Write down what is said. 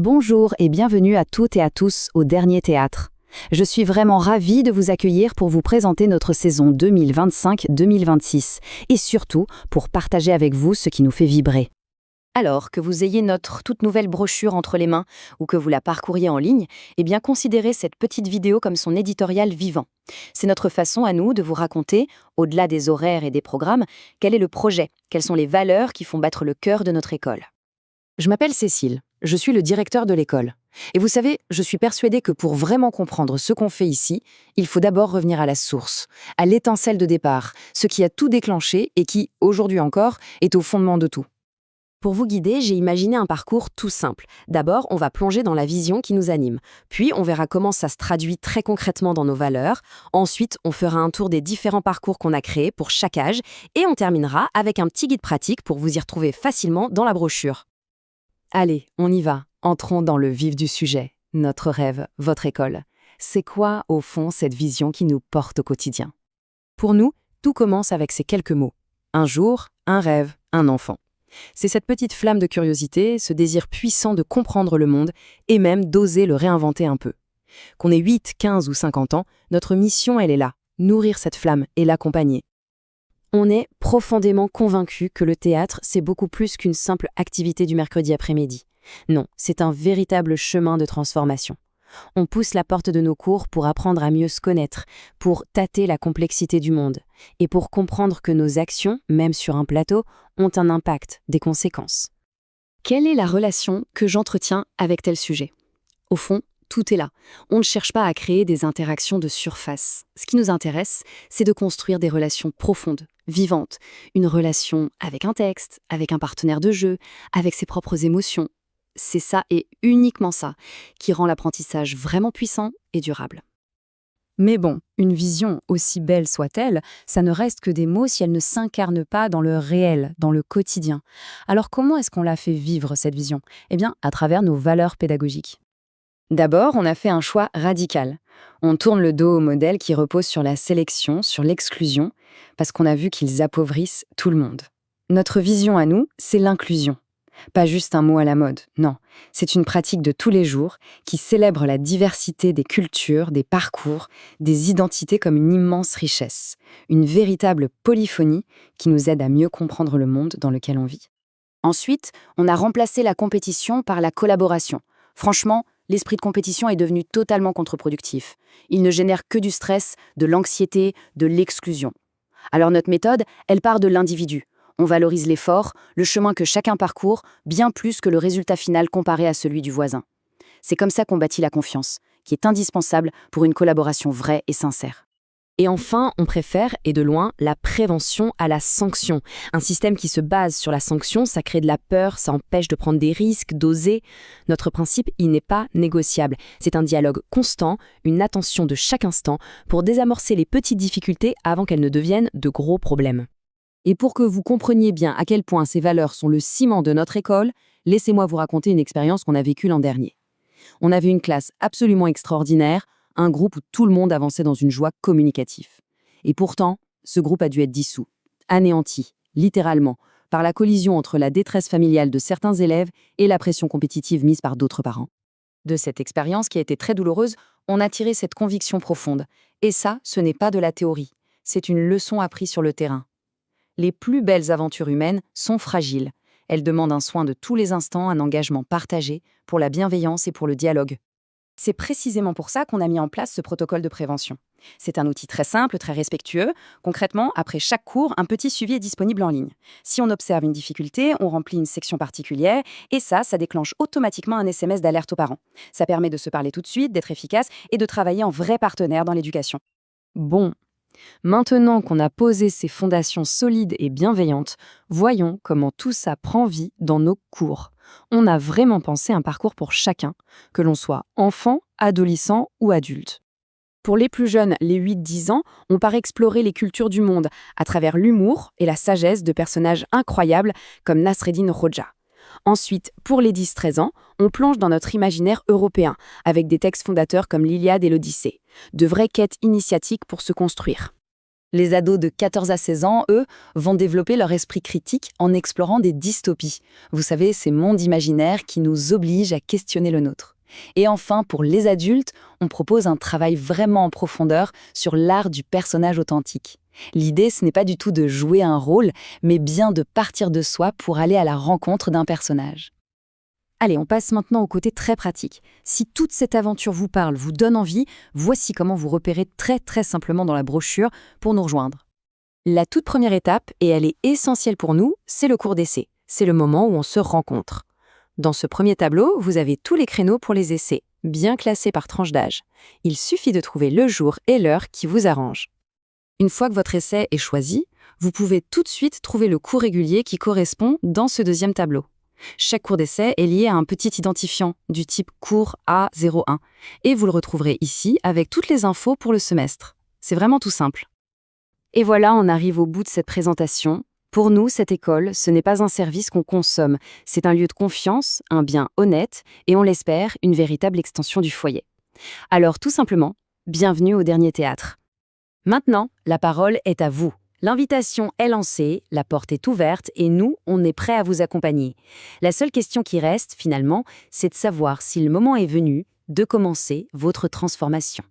Bonjour et bienvenue à toutes et à tous au Dernier Théâtre. Je suis vraiment ravie de vous accueillir pour vous présenter notre saison 2025-2026 et surtout pour partager avec vous ce qui nous fait vibrer. Alors, que vous ayez notre toute nouvelle brochure entre les mains ou que vous la parcouriez en ligne, eh bien considérez cette petite vidéo comme son éditorial vivant. C'est notre façon à nous de vous raconter, au-delà des horaires et des programmes, quel est le projet, quelles sont les valeurs qui font battre le cœur de notre école. Je m'appelle Cécile, je suis le directeur de l'école. Et vous savez, je suis persuadée que pour vraiment comprendre ce qu'on fait ici, il faut d'abord revenir à la source, à l'étincelle de départ, ce qui a tout déclenché et qui, aujourd'hui encore, est au fondement de tout. Pour vous guider, j'ai imaginé un parcours tout simple. D'abord, on va plonger dans la vision qui nous anime. Puis, on verra comment ça se traduit très concrètement dans nos valeurs. Ensuite, on fera un tour des différents parcours qu'on a créés pour chaque âge. Et on terminera avec un petit guide pratique pour vous y retrouver facilement dans la brochure. Allez, on y va. Entrons dans le vif du sujet. Notre rêve, votre école. C'est quoi, au fond, cette vision qui nous porte au quotidien? Pour nous, tout commence avec ces quelques mots. Un jour, un rêve, un enfant. C'est cette petite flamme de curiosité, ce désir puissant de comprendre le monde et même d'oser le réinventer un peu. Qu'on ait 8, 15 ou 50 ans, notre mission, elle est là, nourrir cette flamme et l'accompagner. On est profondément convaincus que le théâtre, c'est beaucoup plus qu'une simple activité du mercredi après-midi. Non, c'est un véritable chemin de transformation. On pousse la porte de nos cours pour apprendre à mieux se connaître, pour tâter la complexité du monde, et pour comprendre que nos actions, même sur un plateau, ont un impact, des conséquences. Quelle est la relation que j'entretiens avec tel sujet? Au fond, tout est là. On ne cherche pas à créer des interactions de surface. Ce qui nous intéresse, c'est de construire des relations profondes, vivantes. Une relation avec un texte, avec un partenaire de jeu, avec ses propres émotions. C'est ça et uniquement ça qui rend l'apprentissage vraiment puissant et durable. Mais bon, une vision, aussi belle soit-elle, ça ne reste que des mots si elle ne s'incarne pas dans le réel, dans le quotidien. Alors comment est-ce qu'on la fait vivre, cette vision? Eh bien, à travers nos valeurs pédagogiques. D'abord, on a fait un choix radical. On tourne le dos aux modèles qui reposent sur la sélection, sur l'exclusion, parce qu'on a vu qu'ils appauvrissent tout le monde. Notre vision à nous, c'est l'inclusion. Pas juste un mot à la mode, non. C'est une pratique de tous les jours qui célèbre la diversité des cultures, des parcours, des identités comme une immense richesse. Une véritable polyphonie qui nous aide à mieux comprendre le monde dans lequel on vit. Ensuite, on a remplacé la compétition par la collaboration. Franchement, l'esprit de compétition est devenu totalement contre-productif. Il ne génère que du stress, de l'anxiété, de l'exclusion. Alors notre méthode, elle part de l'individu. On valorise l'effort, le chemin que chacun parcourt, bien plus que le résultat final comparé à celui du voisin. C'est comme ça qu'on bâtit la confiance, qui est indispensable pour une collaboration vraie et sincère. Et enfin, on préfère, et de loin, la prévention à la sanction. Un système qui se base sur la sanction, ça crée de la peur, ça empêche de prendre des risques, d'oser. Notre principe, il n'est pas négociable. C'est un dialogue constant, une attention de chaque instant, pour désamorcer les petites difficultés avant qu'elles ne deviennent de gros problèmes. Et pour que vous compreniez bien à quel point ces valeurs sont le ciment de notre école, laissez-moi vous raconter une expérience qu'on a vécue l'an dernier. On avait une classe absolument extraordinaire, un groupe où tout le monde avançait dans une joie communicative. Et pourtant, ce groupe a dû être dissous, anéanti, littéralement, par la collision entre la détresse familiale de certains élèves et la pression compétitive mise par d'autres parents. De cette expérience qui a été très douloureuse, on a tiré cette conviction profonde. Et ça, ce n'est pas de la théorie, c'est une leçon apprise sur le terrain. Les plus belles aventures humaines sont fragiles. Elles demandent un soin de tous les instants, un engagement partagé pour la bienveillance et pour le dialogue. C'est précisément pour ça qu'on a mis en place ce protocole de prévention. C'est un outil très simple, très respectueux. Concrètement, après chaque cours, un petit suivi est disponible en ligne. Si on observe une difficulté, on remplit une section particulière et ça déclenche automatiquement un SMS d'alerte aux parents. Ça permet de se parler tout de suite, d'être efficace et de travailler en vrai partenaire dans l'éducation. Bon. Maintenant qu'on a posé ces fondations solides et bienveillantes, voyons comment tout ça prend vie dans nos cours. On a vraiment pensé un parcours pour chacun, que l'on soit enfant, adolescent ou adulte. Pour les plus jeunes, les 8-10 ans, on part explorer les cultures du monde à travers l'humour et la sagesse de personnages incroyables comme Nasreddin Hoxha. Ensuite, pour les 10-13 ans, on plonge dans notre imaginaire européen, avec des textes fondateurs comme l'Iliade et l'Odyssée, de vraies quêtes initiatiques pour se construire. Les ados de 14 à 16 ans, eux, vont développer leur esprit critique en explorant des dystopies. Vous savez, ces mondes imaginaires qui nous obligent à questionner le nôtre. Et enfin, pour les adultes, on propose un travail vraiment en profondeur sur l'art du personnage authentique. L'idée, ce n'est pas du tout de jouer un rôle, mais bien de partir de soi pour aller à la rencontre d'un personnage. Allez, on passe maintenant au côté très pratique. Si toute cette aventure vous parle, vous donne envie, voici comment vous repérer très simplement dans la brochure pour nous rejoindre. La toute première étape, et elle est essentielle pour nous, c'est le cours d'essai. C'est le moment où on se rencontre. Dans ce premier tableau, vous avez tous les créneaux pour les essais, bien classés par tranche d'âge. Il suffit de trouver le jour et l'heure qui vous arrangent. Une fois que votre essai est choisi, vous pouvez tout de suite trouver le cours régulier qui correspond dans ce deuxième tableau. Chaque cours d'essai est lié à un petit identifiant du type cours A01 et vous le retrouverez ici avec toutes les infos pour le semestre. C'est vraiment tout simple. Et voilà, on arrive au bout de cette présentation. Pour nous, cette école, ce n'est pas un service qu'on consomme, c'est un lieu de confiance, un bien honnête et on l'espère, une véritable extension du foyer. Alors tout simplement, bienvenue au Dernier Théâtre. Maintenant, la parole est à vous. L'invitation est lancée, la porte est ouverte et nous, on est prêts à vous accompagner. La seule question qui reste, finalement, c'est de savoir si le moment est venu de commencer votre transformation.